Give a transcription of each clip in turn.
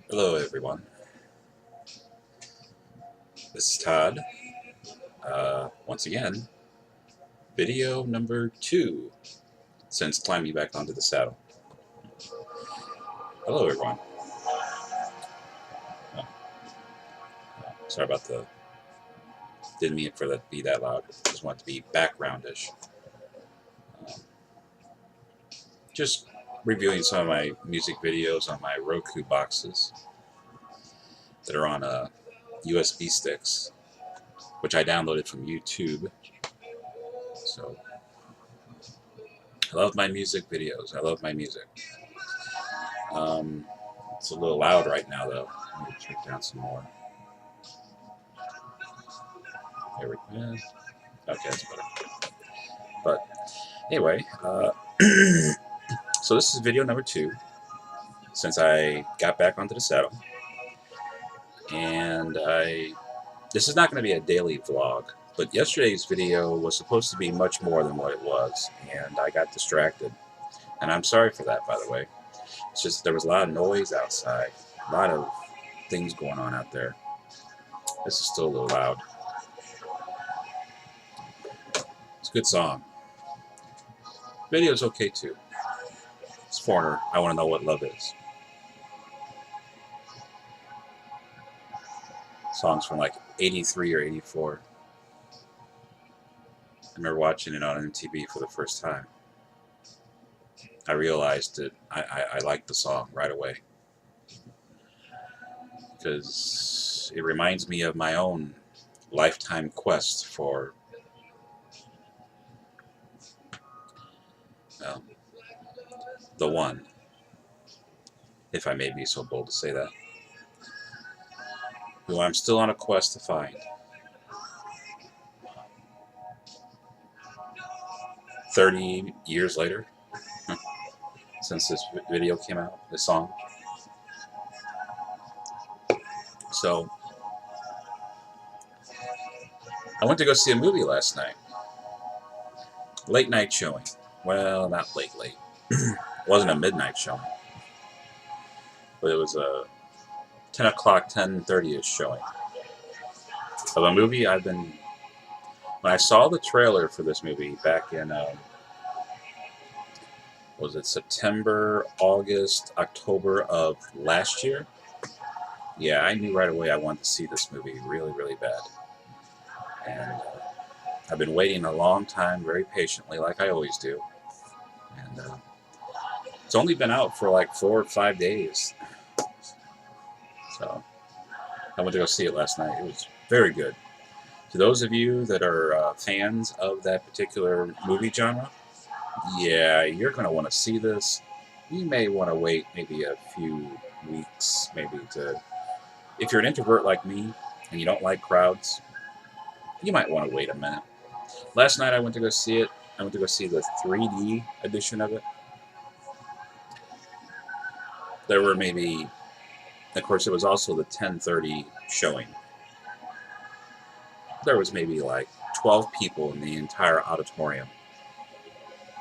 Hello, everyone. This is Todd. Once again, video number 2 since climbing back onto the saddle. Hello, everyone. Oh, sorry about the. Didn't mean for that to be that loud. Just want it to be backgroundish. Um, just reviewing some of my music videos on my Roku boxes that are on USB sticks, which I downloaded from YouTube. So I love my music videos. I love my music. Um, it's a little loud right now, though. Let me turn it down some more. There we go. Okay, that's better. But anyway, so this is video number 2 since I got back onto the saddle, and this is not going to be a daily vlog, but yesterday's video was supposed to be much more than what it was, and I got distracted, and I'm sorry for that, by the way. It's just there was a lot of noise outside, a lot of things going on out there. This is still a little loud. It's a good song. Video's okay too. It's Foreigner. I Want to Know What Love Is. Songs from like 83 or 84. I remember watching it on MTV for the first time. I realized that I liked the song right away because it reminds me of my own lifetime quest for um, the one, if I may be so bold to say that, who I'm still on a quest to find. 30 years later, since this video came out, this song. So, I went to go see a movie last night. Late night showing. Well, not late. It wasn't a midnight showing, but it was a 10 o'clock, 10:30ish showing of a movie I've been. When I saw the trailer for this movie back in, was it September, August, October of last year? Yeah, I knew right away I wanted to see this movie really, really bad. And I've been waiting a long time, very patiently, like I always do. And it's only been out for like 4 or 5 days. So I went to go see it last night. It was very good. To those of you that are fans of that particular movie genre, yeah, you're going to want to see this. You may want to wait maybe a few weeks, maybe to. If you're an introvert like me and you don't like crowds, you might want to wait a minute. Last night I went to go see it. I went to go see the 3D edition of it. There were maybe, of course, it was also the 10:30 showing. There was maybe like 12 people in the entire auditorium.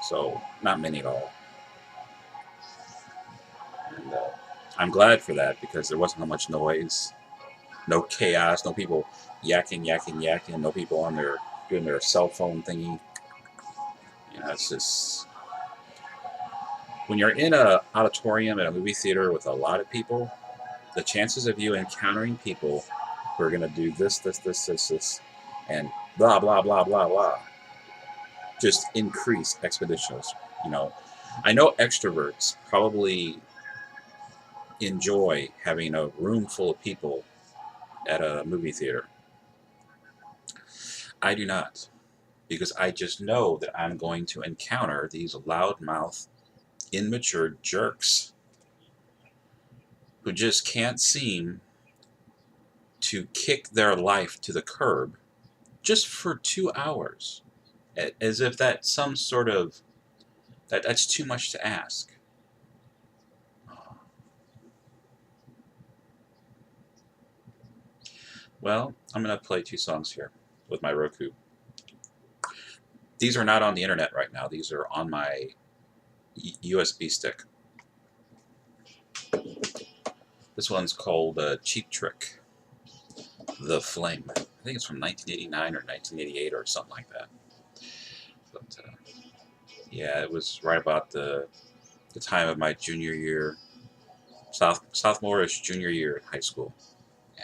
So, not many at all. And I'm glad for that because there wasn't much noise, no chaos, no people yakking, no people on their doing their cell phone thingy. It's just when you're in a auditorium at a movie theater with a lot of people, the chances of you encountering people who are going to do this, and blah blah blah blah blah just increase exponentially. You know, I know extroverts probably enjoy having a room full of people at a movie theater. I do not, because I just know that I'm going to encounter these loudmouth, immature jerks who just can't seem to kick their life to the curb just for 2 hours, as if that's some sort of that's too much to ask. Well, I'm going to play 2 songs here with my Roku. These are not on the internet right now. These are on my USB stick. This one's called Cheap Trick, The Fling. I think it's from 1989 or 1988 or something like that. But yeah, it was right about the time of my junior year, sophomore-ish junior year in high school,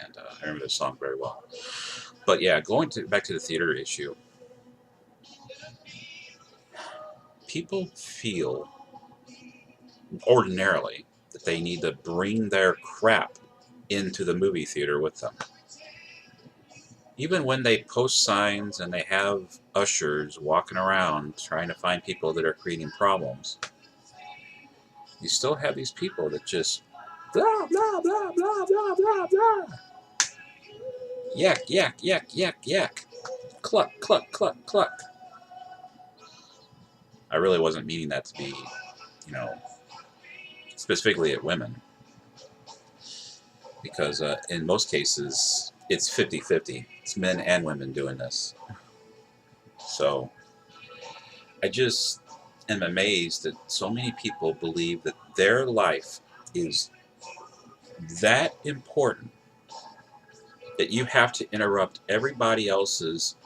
and I remember this song very well. But yeah, back to the theater issue, people feel ordinarily that they need to bring their crap into the movie theater with them. Even when they post signs and they have ushers walking around trying to find people that are creating problems, you still have these people that just blah, blah, blah, blah, blah, blah, blah. Yak, yak, yak, yak, yak. Cluck, cluck, cluck, cluck. I really wasn't meaning that to be, specifically at women. Because in most cases, it's 50-50. It's men and women doing this. So I just am amazed that so many people believe that their life is that important that you have to interrupt everybody else's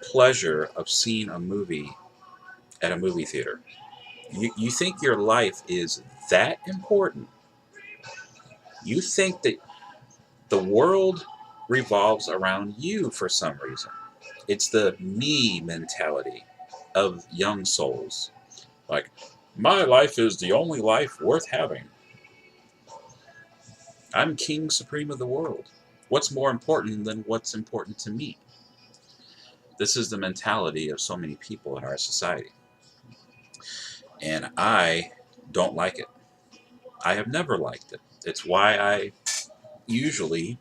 pleasure of seeing a movie at a movie theater. You think your life is that important? You think that the world revolves around you for some reason. It's the me mentality of young souls. Like, my life is the only life worth having. I'm king supreme of the world. What's more important than what's important to me? This is the mentality of so many people in our society. And I don't like it. I have never liked it. It's why I usually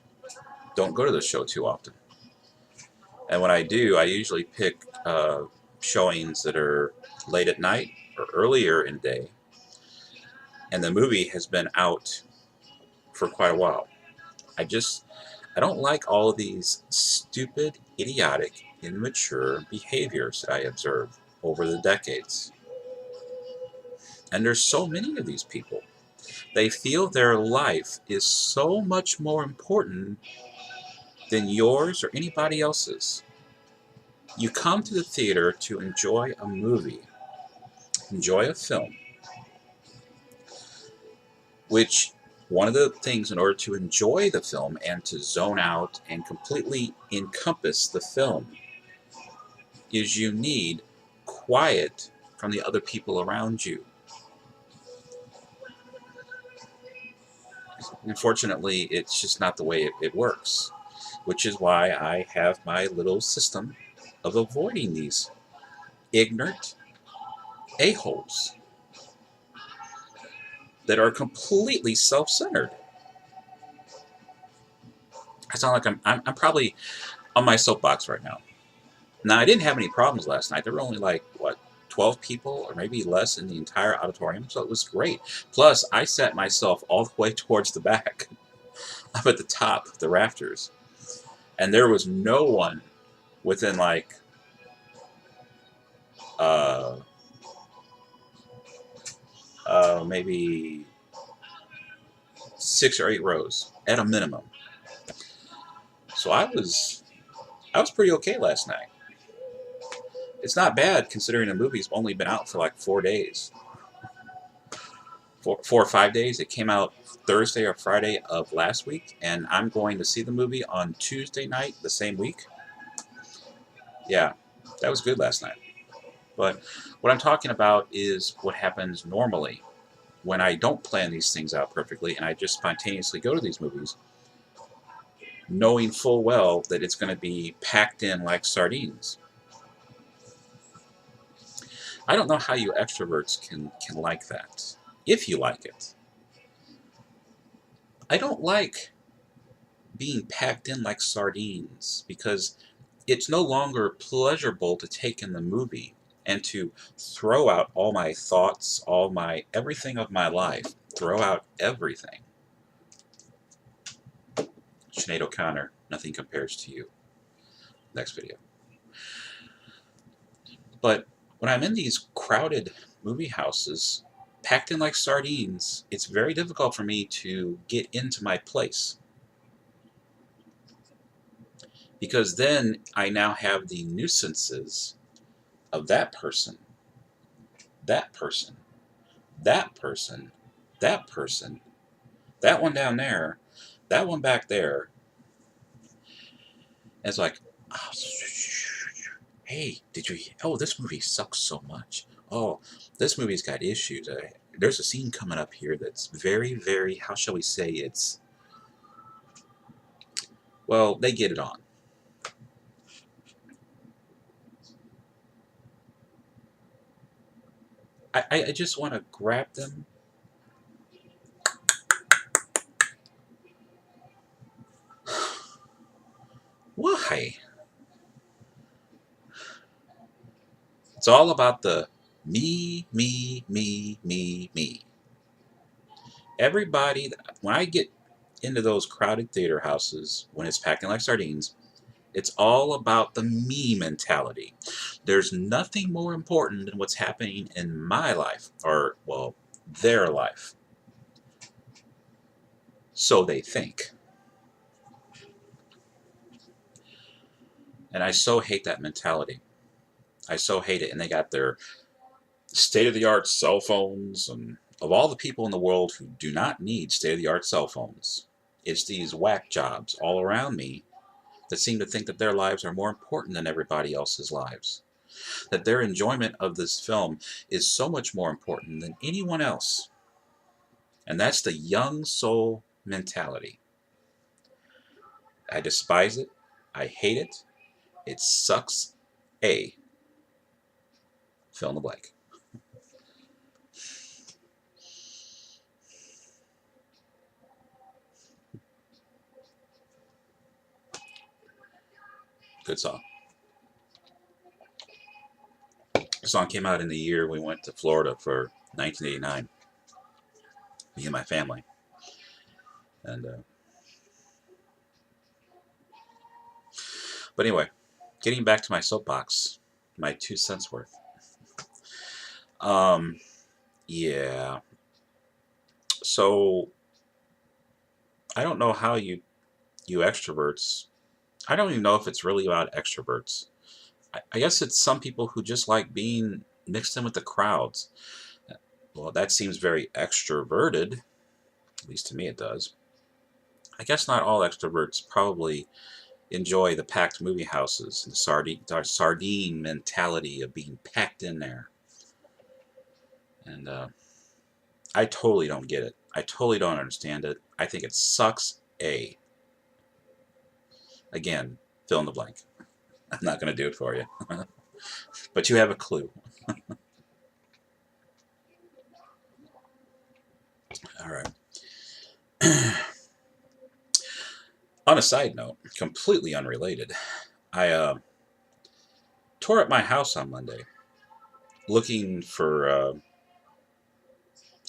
don't go to the show too often. And when I do, I usually pick showings that are late at night or earlier in the day. And the movie has been out for quite a while. I don't like all of these stupid, idiotic, immature behaviors that I observe over the decades. And there's so many of these people. They feel their life is so much more important than yours or anybody else's. You come to the theater to enjoy a movie, enjoy a film, which one of the things in order to enjoy the film and to zone out and completely encompass the film is you need quiet from the other people around you. Unfortunately, it's just not the way it works, which is why I have my little system of avoiding these ignorant a-holes that are completely self-centered. I sound like I'm probably on my soapbox right now. Now, I didn't have any problems last night. There were only 12 people or maybe less in the entire auditorium, so it was great. Plus, I sat myself all the way towards the back, up at the top of the rafters, and there was no one within maybe 6 or 8 rows at a minimum. So I was pretty okay last night. It's not bad considering the movie's only been out for 4 days. 4 or 5 days. It came out Thursday or Friday of last week, and I'm going to see the movie on Tuesday night the same week. Yeah, that was good last night. But what I'm talking about is what happens normally when I don't plan these things out perfectly and I just spontaneously go to these movies, knowing full well that it's going to be packed in like sardines. I don't know how you extroverts can like that, if you like it. I don't like being packed in like sardines because it's no longer pleasurable to take in the movie and to throw out all my thoughts, everything of my life, throw out everything. Sinead O'Connor, nothing compares to you. Next video. But when I'm in these crowded movie houses packed in like sardines, it's very difficult for me to get into my place. Because then I now have the nuisances of that person, that person, that person, that person, that one down there, that one back there. And it's like, oh, hey, did you? Oh, this movie sucks so much. Oh, this movie's got issues. There's a scene coming up here that's very, very, how shall we say, it's, well, they get it on. I just want to grab them. Why? It's all about the me, me, me, me, me. Everybody, when I get into those crowded theater houses, when it's packing like sardines, it's all about the me mentality. There's nothing more important than what's happening in my life, or, well, their life. So they think. And I so hate that mentality. I so hate it. And they got their state-of-the-art cell phones, and of all the people in the world who do not need state-of-the-art cell phones, it's these whack jobs all around me that seem to think that their lives are more important than everybody else's lives. That their enjoyment of this film is so much more important than anyone else. And that's the young soul mentality. I despise it. I hate it. It sucks. Fill in the blank. Good song. The song came out in the year we went to Florida for 1989. Me and my family. And but anyway, getting back to my soapbox, my 2 cents worth. Yeah. So I don't know how you extroverts. I don't even know if it's really about extroverts. I guess it's some people who just like being mixed in with the crowds. Well, that seems very extroverted. At least to me it does. I guess not all extroverts probably enjoy the packed movie houses and the sardine mentality of being packed in there. And I totally don't get it. I totally don't understand it. I think it sucks. Again, fill in the blank. I'm not going to do it for you. But you have a clue. All right. On a side note, completely unrelated, I tore up my house on Monday looking for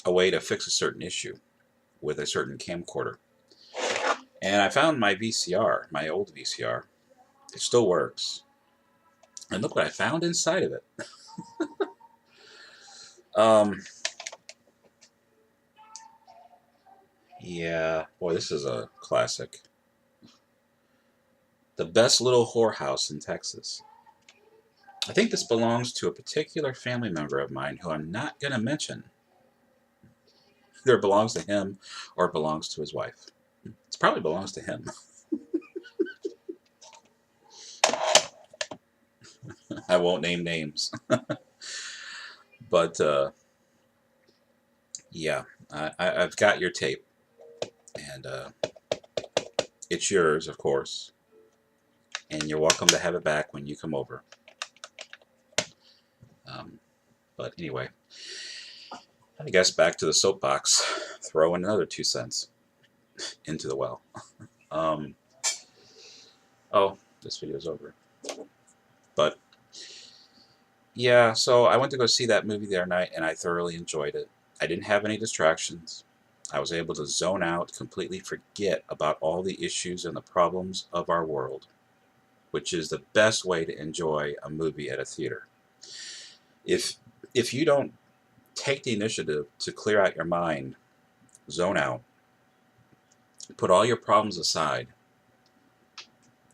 a way to fix a certain issue with a certain camcorder. And I found my VCR, my old VCR. It still works. And look what I found inside of it. Yeah, boy, this is a classic. The Best Little Whorehouse in Texas. I think this belongs to a particular family member of mine who I'm not going to mention. Either it belongs to him or it belongs to his wife. It probably belongs to him. I won't name names. But, yeah, I've got your tape. And it's yours, of course. And you're welcome to have it back when you come over. But anyway, I guess back to the soapbox. Throw in another 2 cents into the well. Oh, this video's over. But yeah, so I went to go see that movie the other night, and I thoroughly enjoyed it. I didn't have any distractions. I was able to zone out, completely forget about all the issues and the problems of our world, which is the best way to enjoy a movie at a theater. If you don't take the initiative to clear out your mind, zone out, put all your problems aside.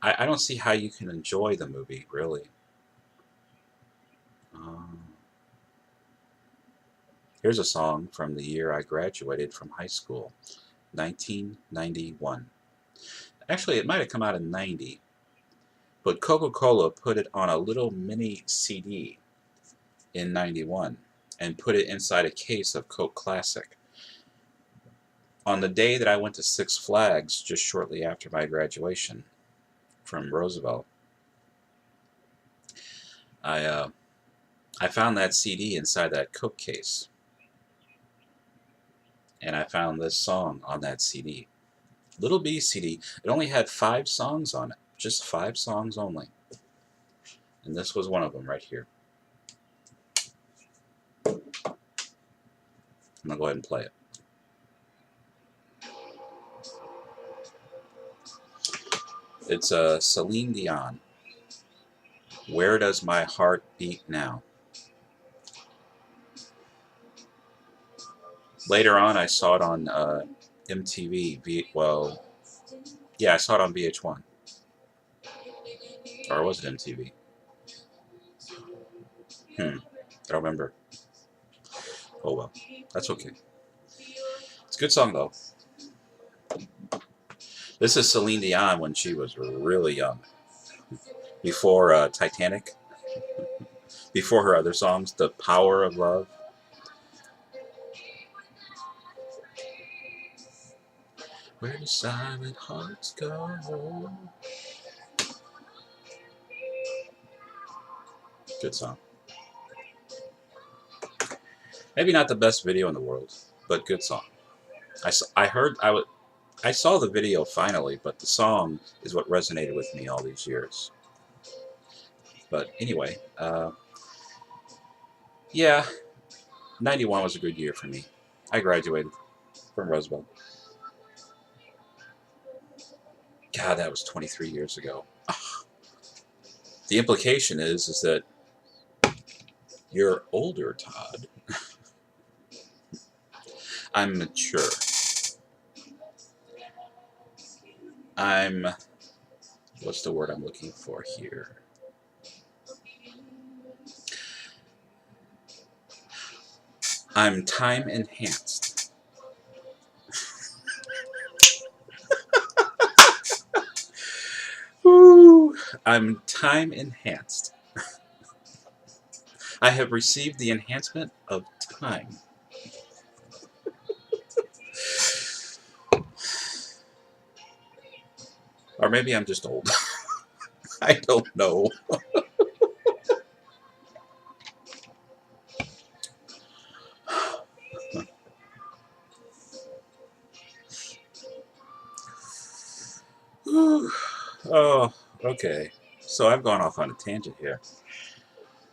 I don't see how you can enjoy the movie, really. Um, Here's a song from the year I graduated from high school, 1991. Actually, it might have come out in 90, but Coca-Cola put it on a little mini CD in 91 and put it inside a case of Coke Classic. On the day that I went to Six Flags, just shortly after my graduation from Roosevelt, I found that CD inside that Coke case. And I found this song on that CD. Little B CD. It only had 5 songs on it. Just 5 songs only. And this was one of them right here. I'm going to go ahead and play it. It's Celine Dion. Where Does My Heart Beat Now? Later on, I saw it on MTV. Well, yeah, I saw it on VH1. Or was it MTV? I don't remember. Oh well, that's okay. It's a good song though. This is Celine Dion when she was really young. Before Titanic. Before her other songs, The Power of Love. Where do silent hearts go? Good song. Maybe not the best video in the world, but good song. I saw the video finally, but the song is what resonated with me all these years. But anyway, yeah, 91 was a good year for me. I graduated from Roosevelt. God, that was 23 years ago. The implication is that you're older, Todd. I'm mature. What's the word I'm looking for here? I'm time enhanced. Ooh, I'm time enhanced. I have received the enhancement of time. Or maybe I'm just old. I don't know. Oh, okay. So I've gone off on a tangent here.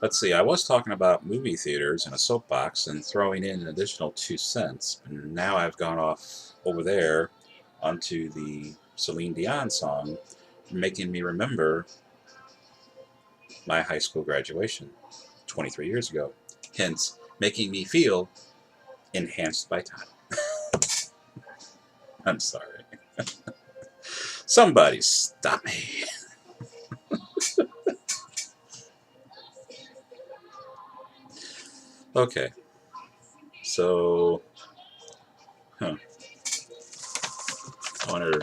Let's see, I was talking about movie theaters and a soapbox and throwing in an additional 2 cents. And now I've gone off over there onto the Celine Dion song, making me remember my high school graduation 23 years ago. Hence, making me feel enhanced by time. I'm sorry. Somebody stop me. Okay. So, I wonder.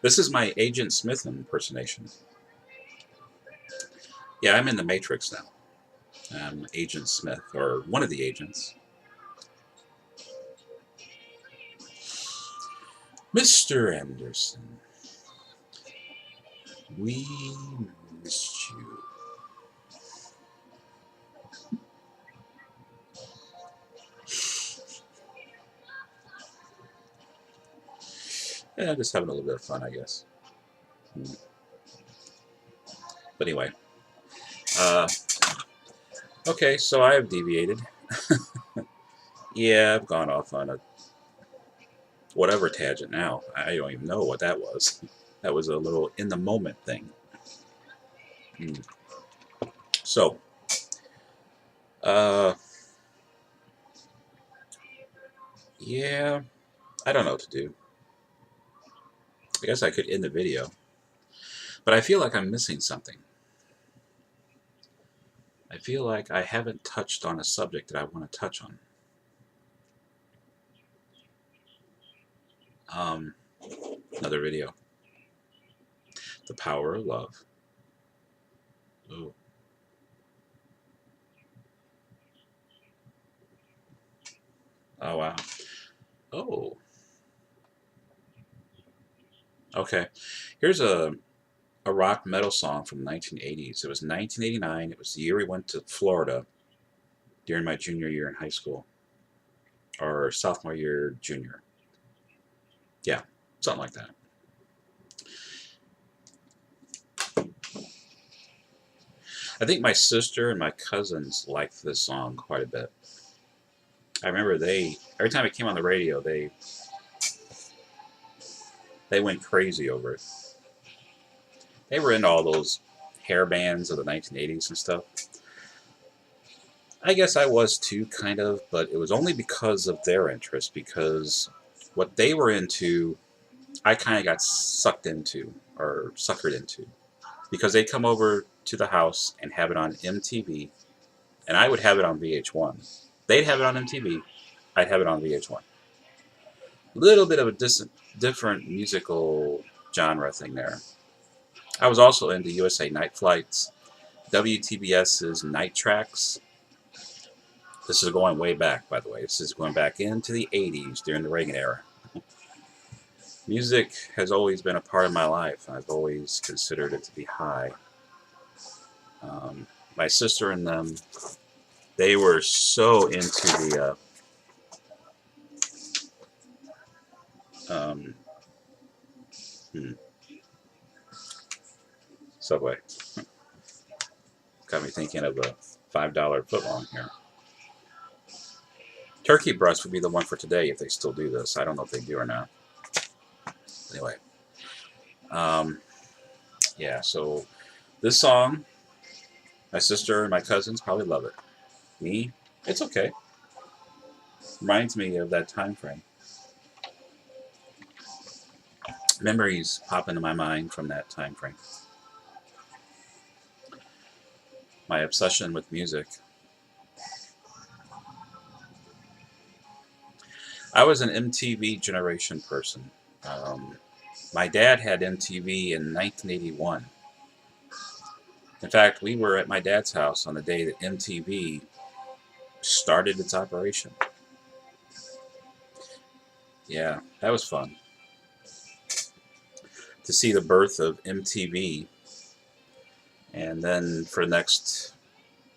This is my Agent Smith impersonation. Yeah, I'm in the Matrix now. I'm Agent Smith, or one of the agents. Mr. Anderson, we missed you. Yeah, just having a little bit of fun, I guess. But anyway. Okay, so I have deviated. Yeah, I've gone off on a whatever tangent now. I don't even know what that was. That was a little in the moment thing. Mm. So, uh, yeah, I don't know what to do. I guess I could end the video, but I feel like I'm missing something. I feel like I haven't touched on a subject that I want to touch on. Um, Another video. The power of love. Ooh. Oh, wow. Oh, okay. Here's a rock metal song from the 1980s. It was 1989. It was the year we went to Florida during my junior year in high school, or sophomore year, junior. Yeah, something like that. I think my sister and my cousins liked this song quite a bit. I remember every time it came on the radio, they went crazy over it. They were into all those hair bands of the 1980s and stuff. I guess I was too, kind of, but it was only because of their interest, because what they were into, I kind of got sucked into, or suckered into, because they'd come over to the house and have it on MTV, and I would have it on VH1. They'd have it on MTV, I'd have it on VH1. Little bit of a different musical genre thing there. I was also into USA Night Flights, WTBS's Night Tracks. This is going way back, by the way. This is going back into the 80s during the Reagan era. Music has always been a part of my life. I've always considered it to be high. My sister and them, they were so into the um, hmm, Subway. Got me thinking of a $5 footlong here. Turkey breast would be the one for today if they still do this. I don't know if they do or not. Anyway, um, yeah. So this song, my sister and my cousins probably love it. Me, it's okay. Reminds me of that time frame. Memories pop into my mind from that time frame. My obsession with music. I was an MTV generation person. Um, my dad had MTV in 1981. In fact, we were at my dad's house on the day that MTV started its operation. Yeah, that was fun. To see the birth of MTV, and then for the next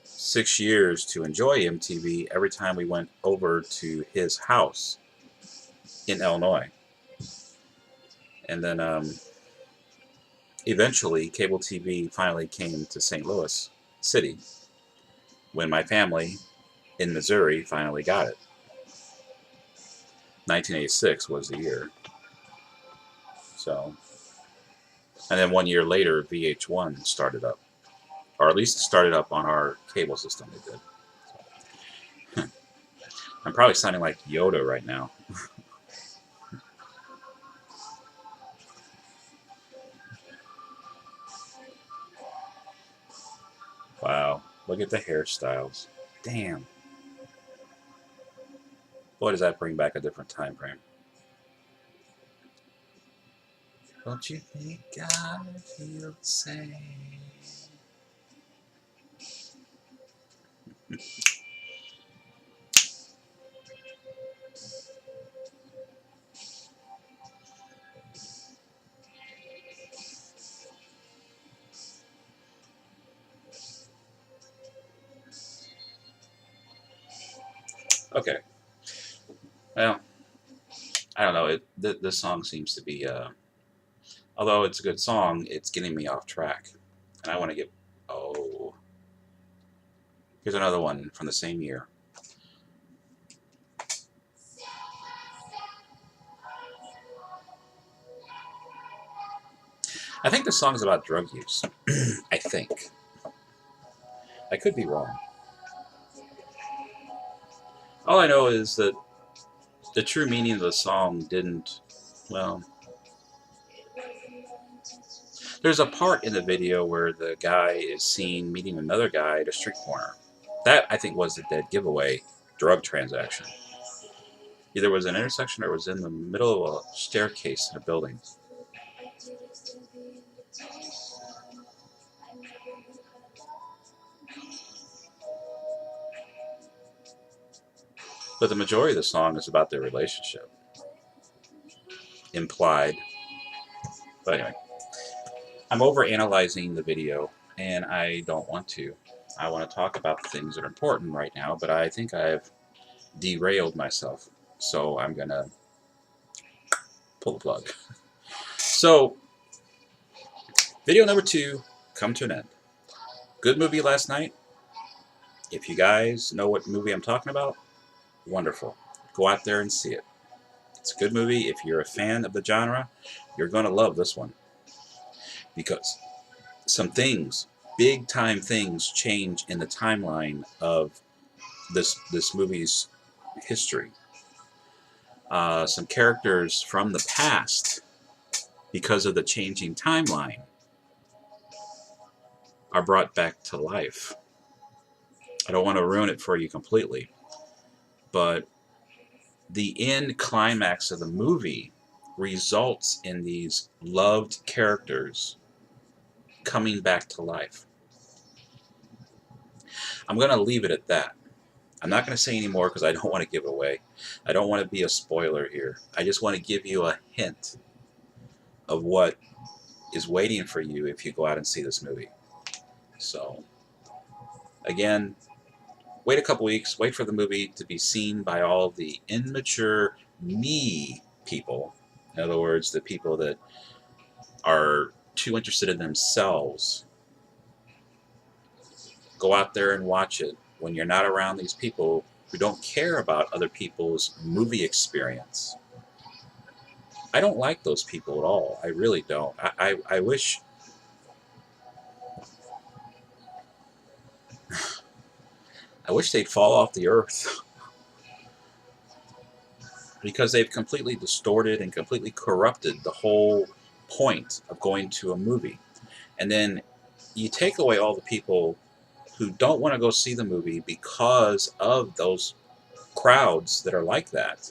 6 years to enjoy MTV every time we went over to his house in Illinois. And then eventually cable TV finally came to St. Louis City when my family in Missouri finally got it. 1986 was the year. So, and then 1 year later, VH1 started up, or at least it started up on our cable system. It did. I'm probably sounding like Yoda right now. Wow, look at the hairstyles. Damn. Boy, does that bring back a different time frame. Don't you think I feel the same? Okay. Well, I don't know. This song seems to be, although it's a good song, it's getting me off track. And I want to get, oh, here's another one from the same year. I think the song is about drug use. I think. I could be wrong. All I know is that the true meaning of the song didn't, well, there's a part in the video where the guy is seen meeting another guy at a street corner. That, I think, was the dead giveaway drug transaction. Either it was an intersection or it was in the middle of a staircase in a building. But the majority of the song is about their relationship. Implied. But anyway, I'm overanalyzing the video, and I don't want to. I want to talk about the things that are important right now, but I think I've derailed myself. So I'm going to pull the plug. So, video number 2 come to an end. Good movie last night. If you guys know what movie I'm talking about, wonderful. Go out there and see it. It's a good movie. If you're a fan of the genre, you're going to love this one. Because some things, big time things, change in the timeline of this movie's history. Some characters from the past, because of the changing timeline, are brought back to life. I don't want to ruin it for you completely, but the end climax of the movie results in these loved characters coming back to life. I'm going to leave it at that. I'm not going to say any more because I don't want to give away. I don't want to be a spoiler here. I just want to give you a hint of what is waiting for you if you go out and see this movie. So, again, wait a couple weeks. Wait for the movie to be seen by all the immature me people. In other words, the people that are too interested in themselves. Go out there and watch it when you're not around these people who don't care about other people's movie experience. I don't like those people at all. I really don't. I wish... I wish they'd fall off the earth. Because they've completely distorted and completely corrupted the whole point of going to a movie. And then you take away all the people who don't want to go see the movie because of those crowds that are like that.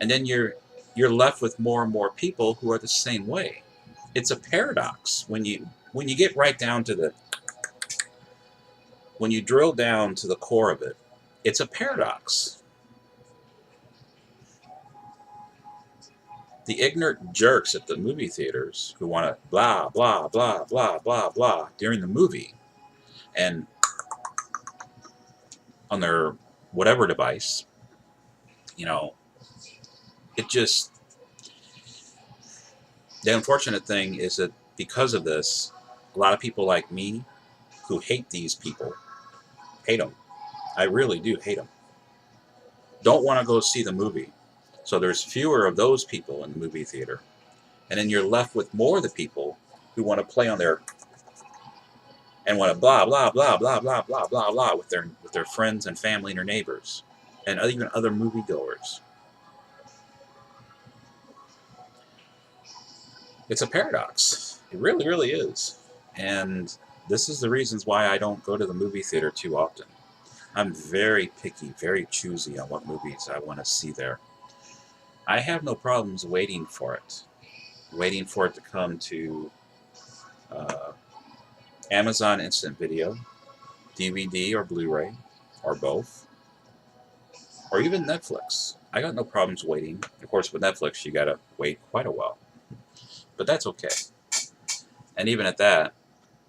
And then you're left with more and more people who are the same way. It's a paradox when you get right down to the... When you drill down to the core of it, it's a paradox. The ignorant jerks at the movie theaters who want to blah, blah, blah, blah, blah, blah during the movie, and on their whatever device, you know, it just... The unfortunate thing is that because of this, a lot of people like me who hate these people, hate them. I really do hate them. Don't want to go see the movie. So there's fewer of those people in the movie theater. And then you're left with more of the people who want to play on their... and want to blah, blah, blah, blah, blah, blah, blah, blah with their friends and family and their neighbors. And even other moviegoers. It's a paradox. It really, really is. And this is the reasons why I don't go to the movie theater too often. I'm very picky, very choosy on what movies I want to see there. I have no problems waiting for it. Waiting for it to come to Amazon Instant Video, DVD or Blu-ray, or both. Or even Netflix. I got no problems waiting. Of course, with Netflix, you gotta wait quite a while. But that's okay. And even at that,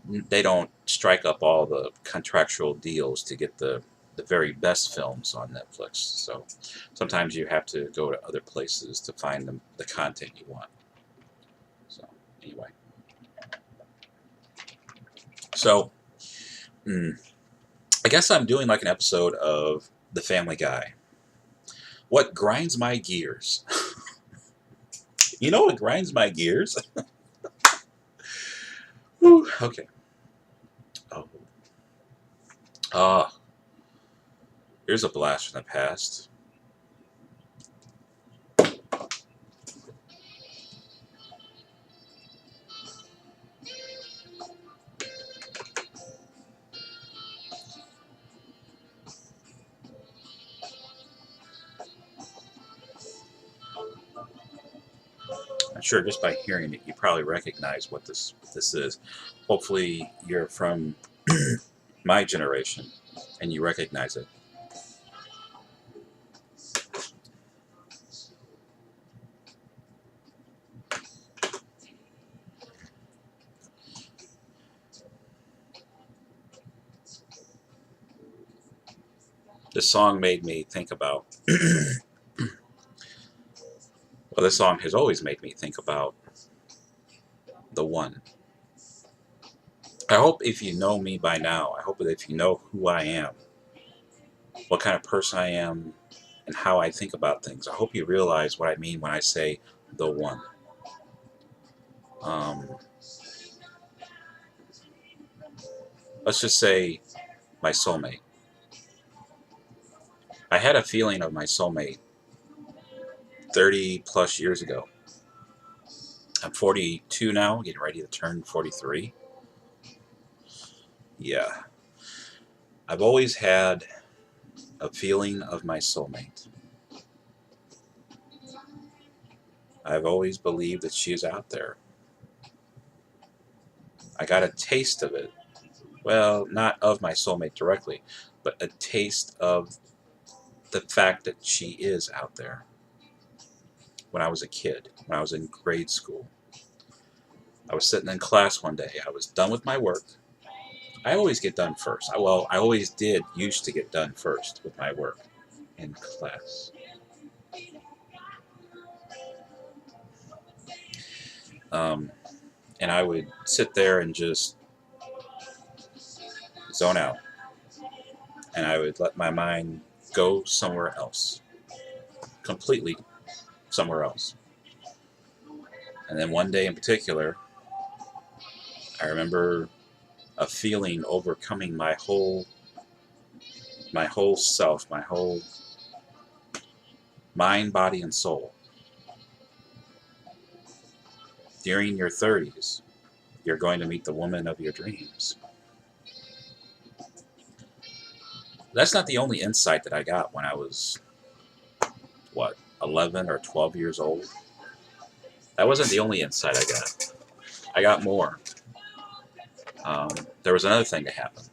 they don't strike up all the contractual deals to get the very best films on Netflix. So sometimes you have to go to other places to find the content you want. So anyway. So I guess I'm doing like an episode of The Family Guy. What grinds my gears? You know what grinds my gears? Whew, okay. Oh. Ah, here's a blast from the past. I'm sure just by hearing it, you probably recognize what this is. Hopefully, you're from my generation and you recognize it. This song made me think about. Well, this song has always made me think about the one. I hope if you know me by now, I hope that if you know who I am, what kind of person I am, and how I think about things, I hope you realize what I mean when I say the one. Um, let's just say my soulmate. I had a feeling of my soulmate 30 plus years ago. I'm 42 now, getting ready to turn 43. Yeah. I've always had a feeling of my soulmate. I've always believed that she is out there. I got a taste of it. Well, not of my soulmate directly, but a taste of the fact that she is out there. When I was a kid, when I was in grade school, I was sitting in class one day. I was done with my work. I always get done first. Well, I always did used to get done first with my work in class. Um, and I would sit there and just zone out. And I would let my mind go somewhere else, completely somewhere else. And then one day in particular, I remember a feeling overcoming my whole self, my whole mind, body, and soul. During your 30s, you're going to meet the woman of your dreams. That's not the only insight that I got when I was, what, 11 or 12 years old. That wasn't the only insight I got. I got more. Um, there was another thing that happened.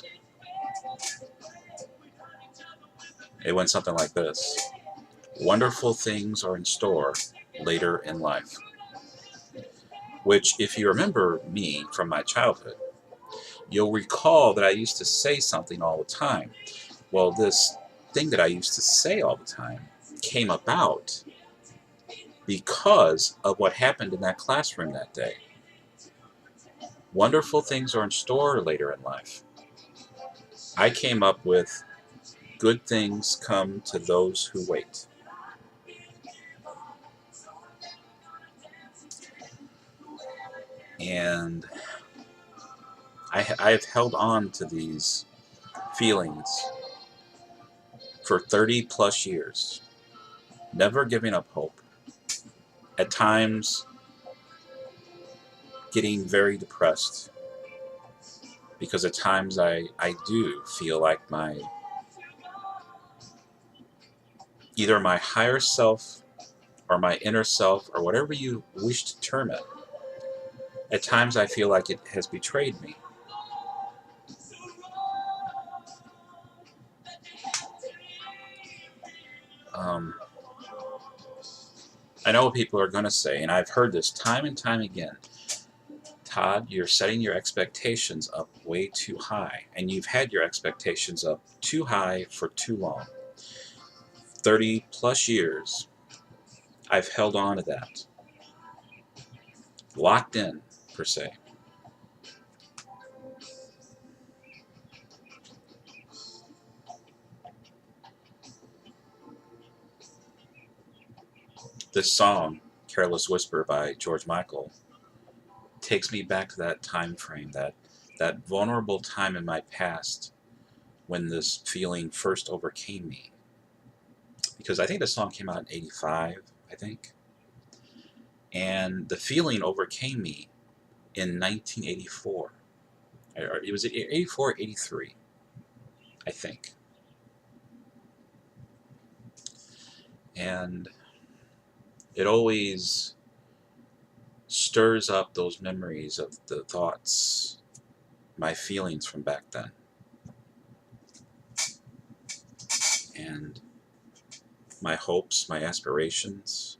It went something like this. Wonderful things are in store later in life. Which, if you remember me from my childhood, you'll recall that I used to say something all the time. Well, this thing that I used to say all the time came about because of what happened in that classroom that day. Wonderful things are in store later in life. I came up with good things come to those who wait. And I have held on to these feelings for 30 plus years, never giving up hope. At times, getting very depressed because at times I do feel like either my higher self or my inner self or whatever you wish to term it, at times I feel like it has betrayed me. Um, I know what people are going to say, and I've heard this time and time again. Todd, you're setting your expectations up way too high, and you've had your expectations up too high for too long. 30 plus years, I've held on to that. Locked in, per se. This song, Careless Whisper by George Michael, takes me back to that time frame, that vulnerable time in my past when this feeling first overcame me. Because I think the song came out in '85, I think. And the feeling overcame me in 1984. It was 84, 83, I think. And it always stirs up those memories of the thoughts, my feelings from back then. And my hopes, my aspirations,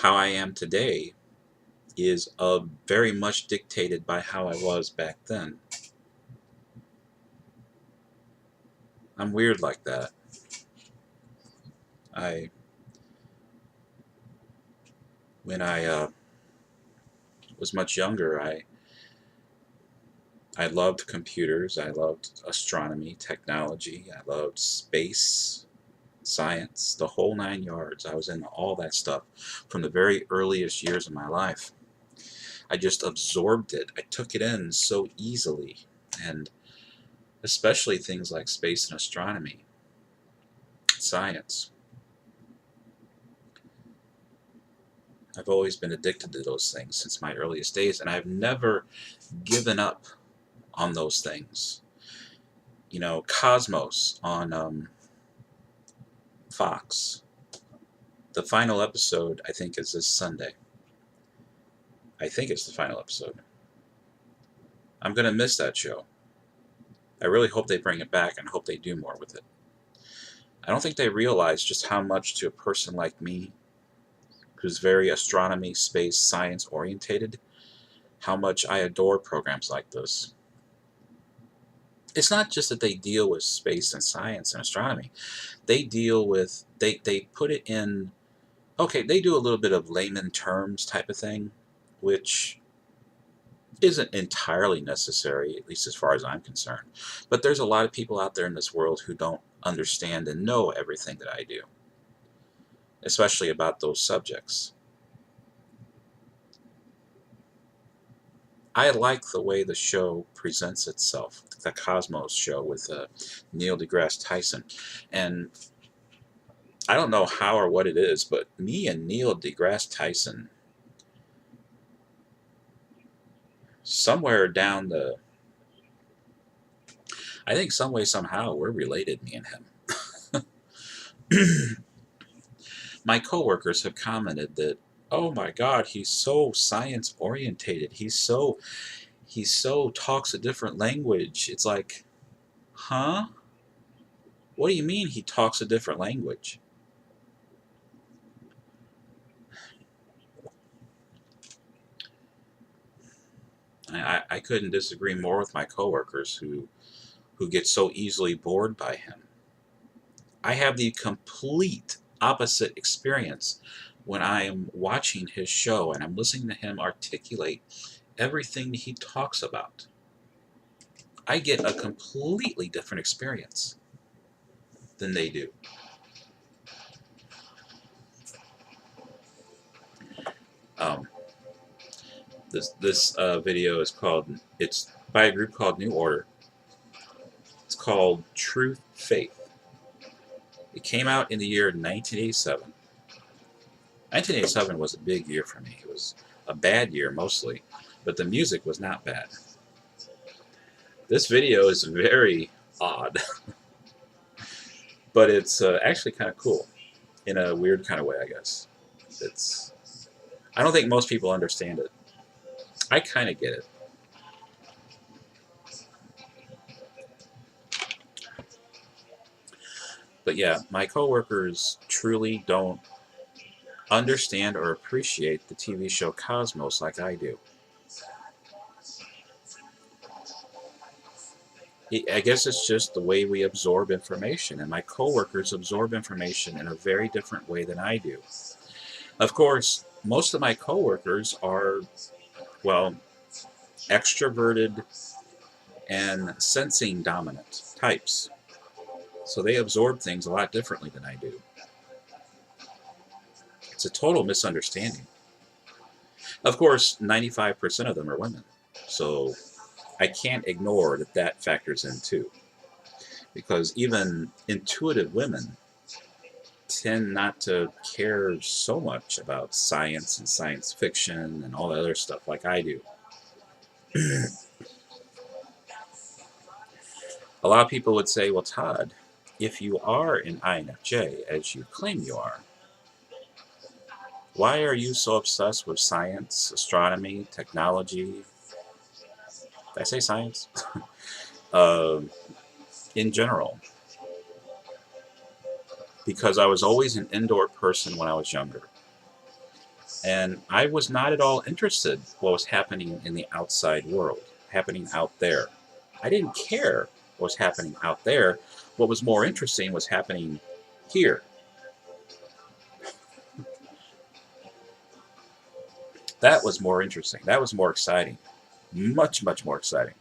how I am today is very much dictated by how I was back then. I'm weird like that. When I was much younger, I loved computers, I loved astronomy, technology, I loved space, science, the whole 9 yards. I was into all that stuff from the very earliest years of my life. I just absorbed it. I took it in so easily, and especially things like space and astronomy, science. I've always been addicted to those things since my earliest days, and I've never given up on those things. You know, Cosmos on Fox. The final episode, I think, is this Sunday. I think it's the final episode. I'm going to miss that show. I really hope they bring it back and hope they do more with it. I don't think they realize just how much to a person like me, who's very astronomy, space, science orientated, how much I adore programs like this. It's not just that they deal with space and science and astronomy. They deal with, they put it in, okay, they do a little bit of layman terms type of thing, which isn't entirely necessary, at least as far as I'm concerned. But there's a lot of people out there in this world who don't understand and know everything that I do, especially about those subjects. I like the way the show presents itself, the Cosmos show with Neil deGrasse Tyson. And I don't know how or what it is, but me and Neil deGrasse Tyson, somewhere down the, I think some way, somehow, we're related, me and him. My coworkers have commented that, oh my God, he's so science orientated. He's so talks a different language. It's like, huh? What do you mean he talks a different language? I couldn't disagree more with my coworkers who get so easily bored by him. I have the complete opposite experience when I am watching his show and I'm listening to him articulate everything he talks about. I get a completely different experience than they do. This video is called, it's by a group called New Order. It's called Truth Faith. It came out in the year 1987. 1987 was a big year for me. It was a bad year mostly, but the music was not bad. This video is very odd, but it's actually kind of cool in a weird kind of way, I guess. I don't think most people understand it. I kind of get it. But yeah, my coworkers truly don't understand or appreciate the TV show Cosmos like I do. I guess it's just the way we absorb information, and my coworkers absorb information in a very different way than I do. Of course, most of my coworkers are, well, extroverted and sensing dominant types. So they absorb things a lot differently than I do. It's a total misunderstanding. Of course, 95% of them are women. So I can't ignore that that factors in too. Because even intuitive women tend not to care so much about science and science fiction and all that other stuff like I do. A lot of people would say, well, Todd, if you are an INFJ, as you claim you are, why are you so obsessed with science, astronomy, technology? Did I say science? uh, in general. Because I was always an indoor person when I was younger. And I was not at all interested what was happening in the outside world, happening out there. I didn't care what was happening out there. What was more interesting was happening here. That was more interesting. That was more exciting. Much, much more exciting.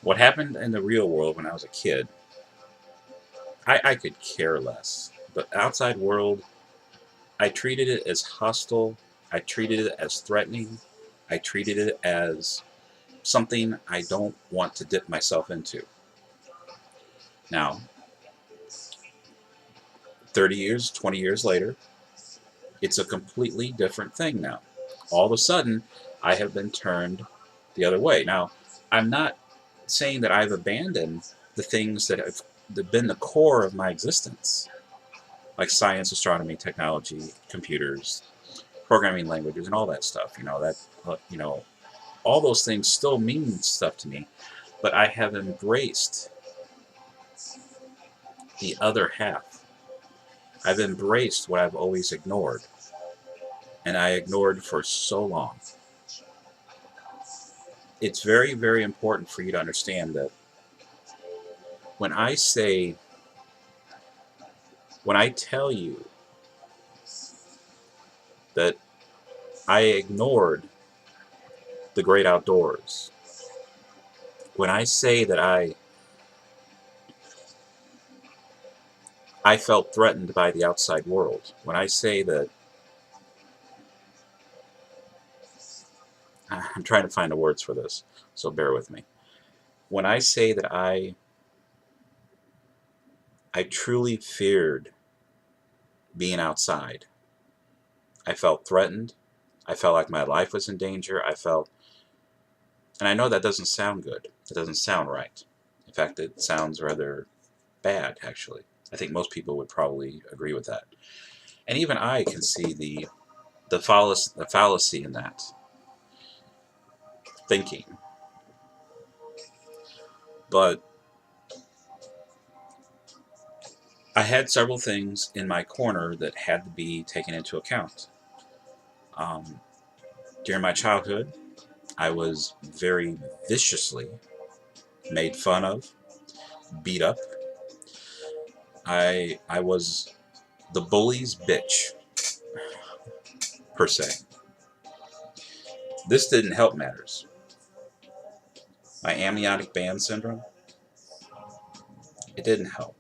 What happened in the real world when I was a kid, I could care less. But outside world, I treated it as hostile. I treated it as threatening. I treated it as something I don't want to dip myself into. Now, 30 years, 20 years later, it's a completely different thing now. All of a sudden, I have been turned the other way. Now, I'm not saying that I've abandoned the things that have been the core of my existence, like science, astronomy, technology, computers, programming languages, and all that stuff. All those things still mean stuff to me, but I have embraced the other half. I've embraced what I've always ignored, and I ignored for so long. It's very, very important for you to understand that when I say, when I tell you that I ignored the great outdoors, when I say that I felt threatened by the outside world, when I say that, I'm trying to find the words for this, so bear with me. When I say that I truly feared being outside, I felt threatened, I felt like my life was in danger, and I know that doesn't sound good, it doesn't sound right. In fact, it sounds rather bad, actually. I think most people would probably agree with that. And even I can see the fallacy in that thinking. But I had several things in my corner that had to be taken into account. Um, During my childhood, I was very viciously made fun of, beat up. I was the bully's bitch, per se. This didn't help matters. My amniotic band syndrome, it didn't help.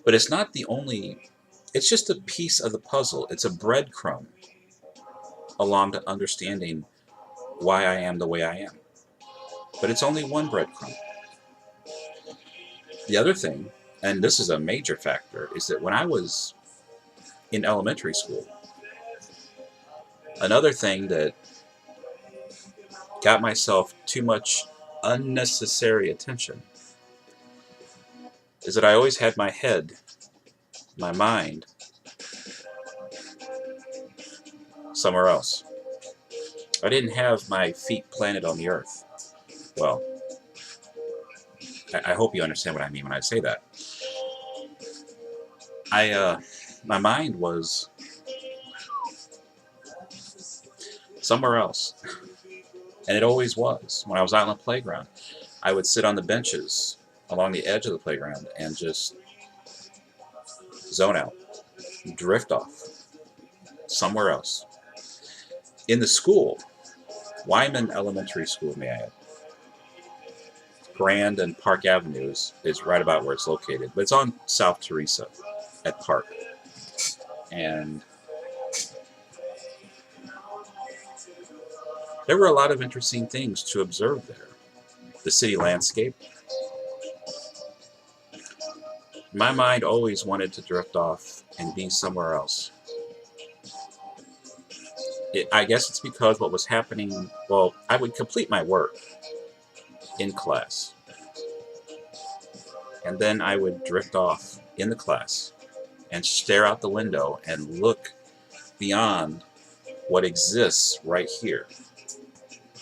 But it's not the only, it's just a piece of the puzzle. It's a breadcrumb along to understanding why I am the way I am. But it's only one breadcrumb. The other thing, and this is a major factor, is that when I was in elementary school, another thing that got myself too much unnecessary attention is that I always had my head, my mind, somewhere else. I didn't have my feet planted on the earth. Well, I hope you understand what I mean when I say that. My mind was somewhere else. And it always was. When I was out on the playground, I would sit on the benches along the edge of the playground and just zone out, drift off, somewhere else. In the school, Wyman Elementary School, may I add, Grand and Park Avenues is right about where it's located. But it's on South Teresa at Park. And there were a lot of interesting things to observe there. The city landscape. My mind always wanted to drift off and be somewhere else. I guess it's because what was happening, well, I would complete my work in class. And then I would drift off in the class and stare out the window and look beyond what exists right here.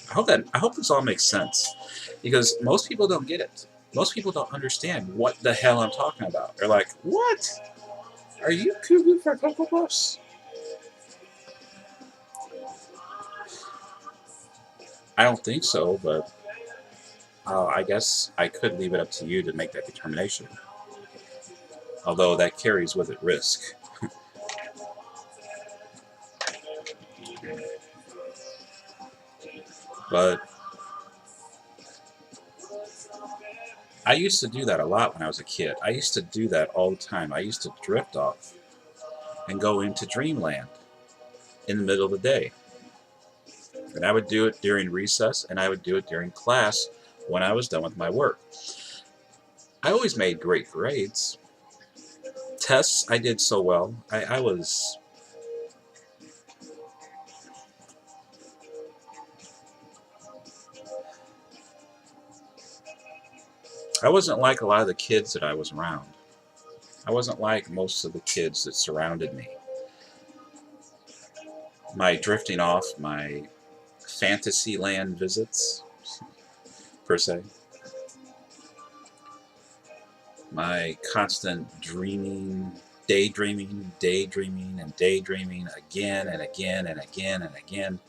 I hope this all makes sense, because most people don't get it. Most people don't understand what the hell I'm talking about. They're like, "What? Are you cuckoo for Cocoa Puffs?" I don't think so, but I guess I could leave it up to you to make that determination. Although that carries with it risk. But I used to do that a lot when I was a kid. I used to do that all the time. I used to drift off and go into dreamland in the middle of the day. And I would do it during recess, and I would do it during class when I was done with my work. I always made great grades. Tests, I did so well. I wasn't like a lot of the kids that I was around. I wasn't like most of the kids that surrounded me. My drifting off, my Fantasyland visits, per se, my constant dreaming, daydreaming, and daydreaming again and again and again and again.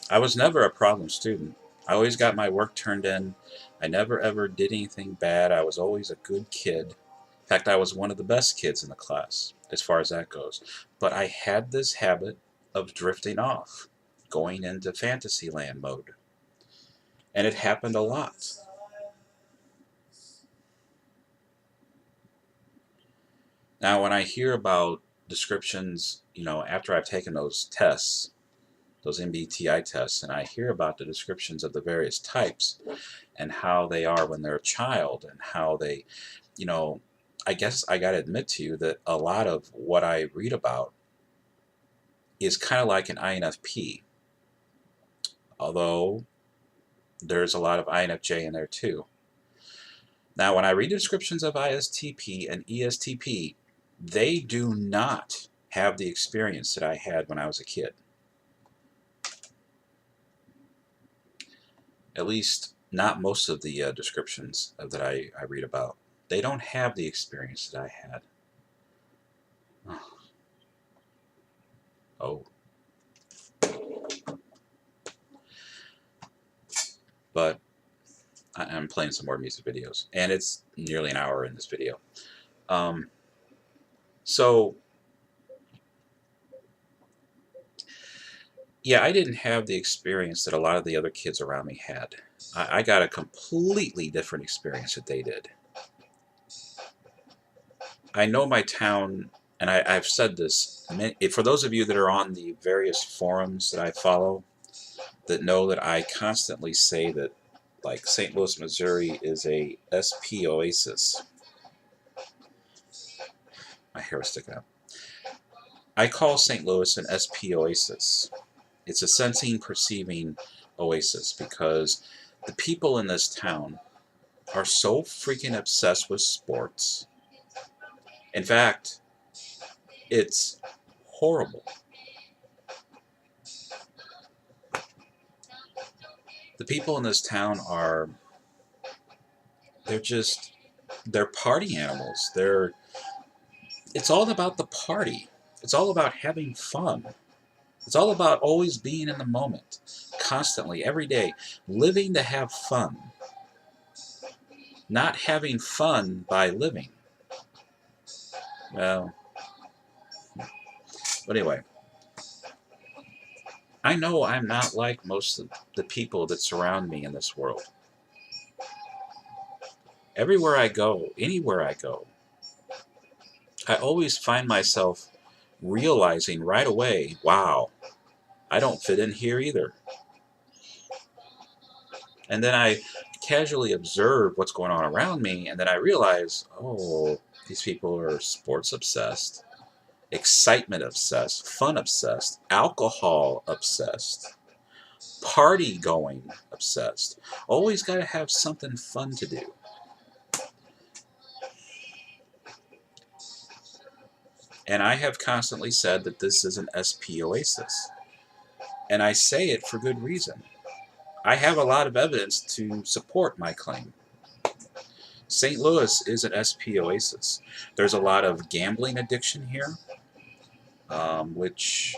I was never a problem student. I always got my work turned in. I never ever did anything bad. I was always a good kid. In fact, I was one of the best kids in the class, as far as that goes. But I had this habit of drifting off, going into Fantasyland mode. And it happened a lot. Now, when I hear about descriptions, after I've taken those tests, those MBTI tests, and I hear about the descriptions of the various types and how they are when they're a child, and how they, I guess I got to admit to you that a lot of what I read about is kind of like an INFP, although there's a lot of INFJ in there too. Now, when I read the descriptions of ISTP and ESTP, they do not have the experience that I had when I was a kid. At least not most of the descriptions that I read about. They don't have the experience that I had. Oh. But I'm playing some more music videos, and it's nearly an hour in this video. So, yeah, I didn't have the experience that a lot of the other kids around me had. I got a completely different experience that they did. I know my town, and I've said this, for those of you that are on the various forums that I follow, that know that I constantly say that, like, St. Louis, Missouri is a SP oasis. My hair is sticking up. I call St. Louis an SP oasis. It's a sensing, perceiving oasis, because the people in this town are so freaking obsessed with sports. In fact, it's horrible. The people in this town they're party animals. It's all about the party. It's all about having fun. It's all about always being in the moment, constantly, every day, living to have fun. Not having fun by living. Well, but anyway. I know I'm not like most of the people that surround me in this world. Everywhere I go, anywhere I go, I always find myself realizing right away, wow, I don't fit in here either. And then I casually observe what's going on around me, and then I realize, oh, these people are sports obsessed, excitement obsessed, fun obsessed, alcohol obsessed, party going obsessed. Always got to have something fun to do. And I have constantly said that this is an SP oasis. And I say it for good reason. I have a lot of evidence to support my claim. St. Louis is an SP oasis. There's a lot of gambling addiction here, which,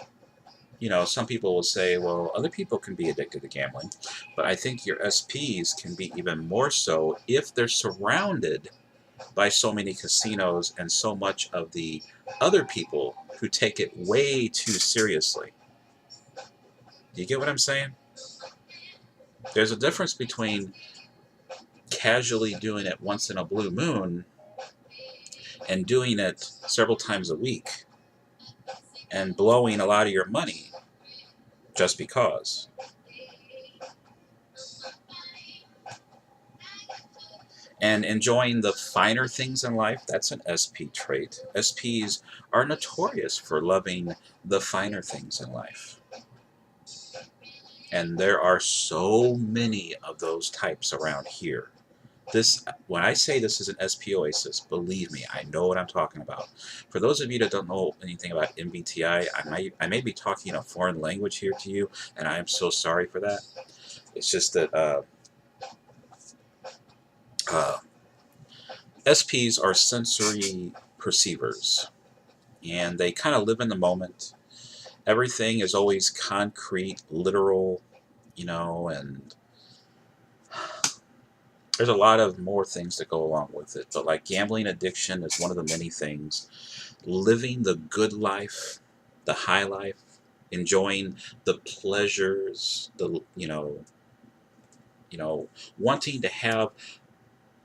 you know, some people will say, well, other people can be addicted to gambling. But I think your SPs can be even more so if they're surrounded by so many casinos and so much of the other people who take it way too seriously. Do you get what I'm saying? There's a difference between casually doing it once in a blue moon and doing it several times a week and blowing a lot of your money just because. And enjoying the finer things in life, that's an SP trait. SPs are notorious for loving the finer things in life. And there are so many of those types around here. When I say this is an SP oasis, believe me, I know what I'm talking about. For those of you that don't know anything about MBTI, I may be talking a foreign language here to you, and I am so sorry for that. It's just that SPs are sensory perceivers, and they kind of live in the moment. Everything is always concrete, literal, you know, and there's a lot of more things that go along with it. But like gambling addiction is one of the many things. Living the good life, the high life, enjoying the pleasures, wanting to have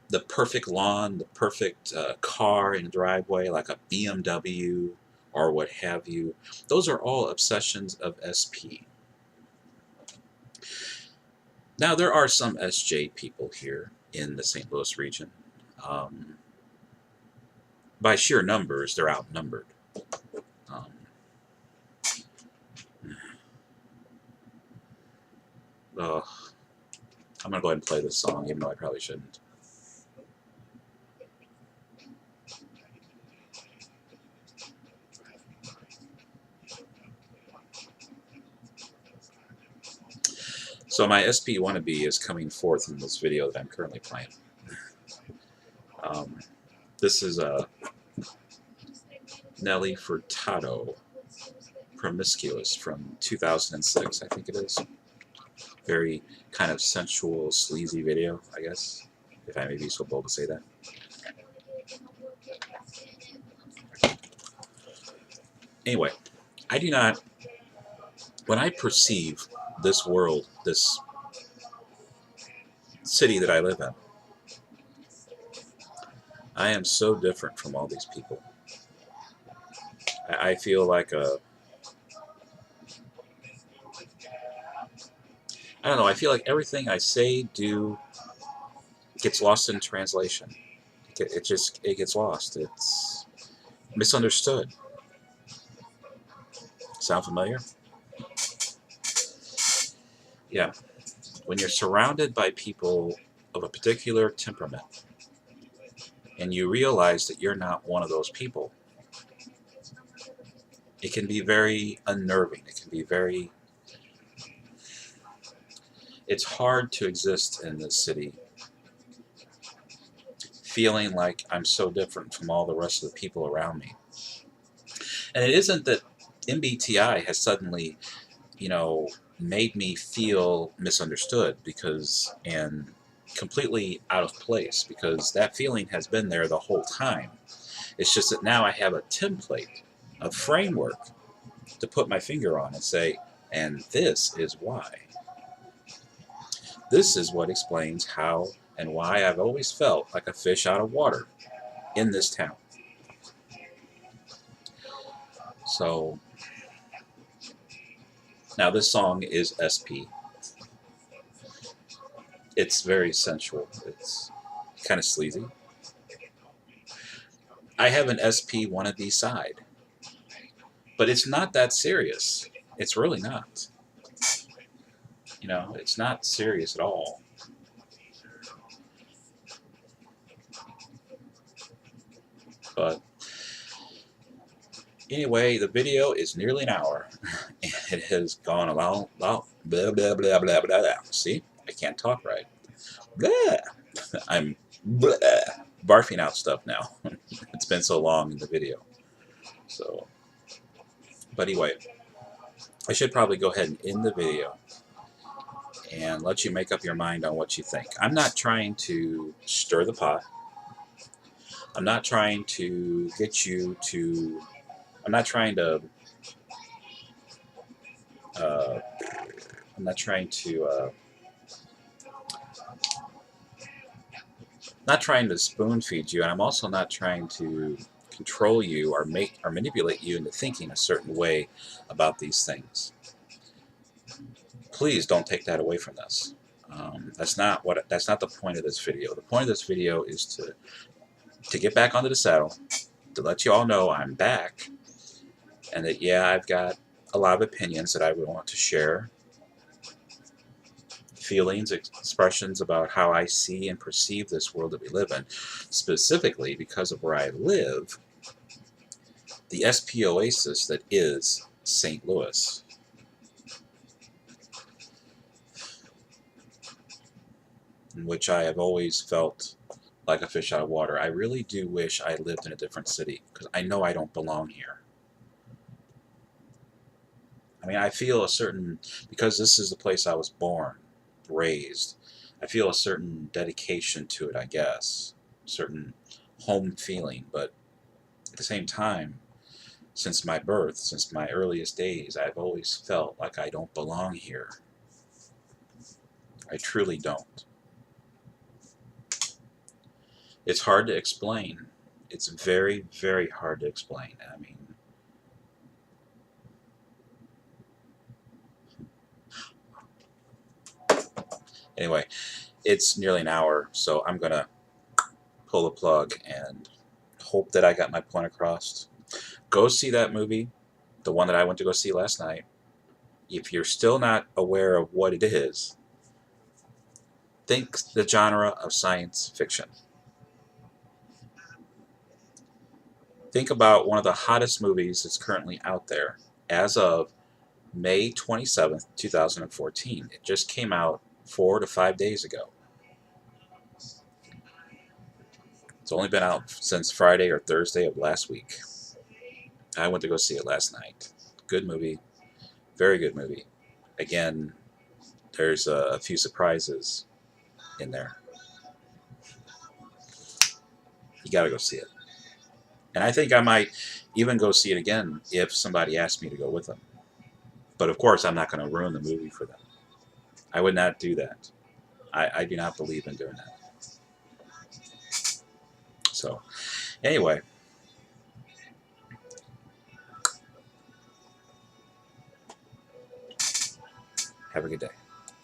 the perfect lawn, the perfect car in the driveway, like a BMW or what have you. Those are all obsessions of SP. Now, there are some SJ people here in the St. Louis region. By sheer numbers, they're outnumbered. I'm going to go ahead and play this song, even though I probably shouldn't. So my SP wannabe is coming forth in this video that I'm currently playing. This is Nelly Furtado, Promiscuous from 2006, I think it is. Very kind of sensual, sleazy video, I guess, if I may be so bold to say that. Anyway, I do not, when I perceive this world, this city that I live in, I am so different from all these people. I feel like I don't know, I feel like everything I say, do, gets lost in translation. It gets lost. It's misunderstood. Sound familiar? Yeah. When you're surrounded by people of a particular temperament, and you realize that you're not one of those people, it can be very unnerving. It can be very... It's hard to exist in this city feeling like I'm so different from all the rest of the people around me. And it isn't that MBTI has suddenly, made me feel misunderstood and completely out of place, because that feeling has been there the whole time. It's just that now I have a template, a framework to put my finger on and say, And this is why. This is what explains how and why I've always felt like a fish out of water in this town. So, now this song is SP. It's very sensual. It's kind of sleazy. I have an SP wannabe side, but it's not that serious. It's really not. You know, it's not serious at all. But anyway, the video is nearly an hour. It has gone a long, blah, blah, blah, blah, blah, blah. See? I can't talk right. Blah. I'm blah, barfing out stuff now. It's been so long in the video. So, but anyway, I should probably go ahead and end the video and let you make up your mind on what you think. I'm not trying to stir the pot. I'm not trying to get you to, I'm not trying to, I'm not trying to, not trying to spoon feed you, and I'm also not trying to control you or make or manipulate you into thinking a certain way about these things. Please don't take that away from this. That's not the point of this video. The point of this video is to get back onto the saddle, to let you all know I'm back, and that yeah, I've got a lot of opinions that I would want to share, feelings, expressions about how I see and perceive this world that we live in, specifically because of where I live, the SP oasis that is St. Louis. In which I have always felt like a fish out of water. I really do wish I lived in a different city, because I know I don't belong here. I mean, I feel a certain, because this is the place I was born, raised, I feel a certain dedication to it, I guess. A certain home feeling, but at the same time, since my birth, since my earliest days, I've always felt like I don't belong here. I truly don't. It's hard to explain. It's very, very hard to explain. I mean, anyway, it's nearly an hour, so I'm going to pull the plug and hope that I got my point across. Go see that movie, the one that I went to go see last night. If you're still not aware of what it is, think the genre of science fiction. Think about one of the hottest movies that's currently out there as of May 27th, 2014. It just came out 4 to 5 days ago. It's only been out since Friday or Thursday of last week. I went to go see it last night. Good movie. Very good movie. Again, there's a few surprises in there. You gotta go see it. And I think I might even go see it again if somebody asked me to go with them. But of course, I'm not going to ruin the movie for them. I would not do that. I do not believe in doing that. So, anyway. Have a good day.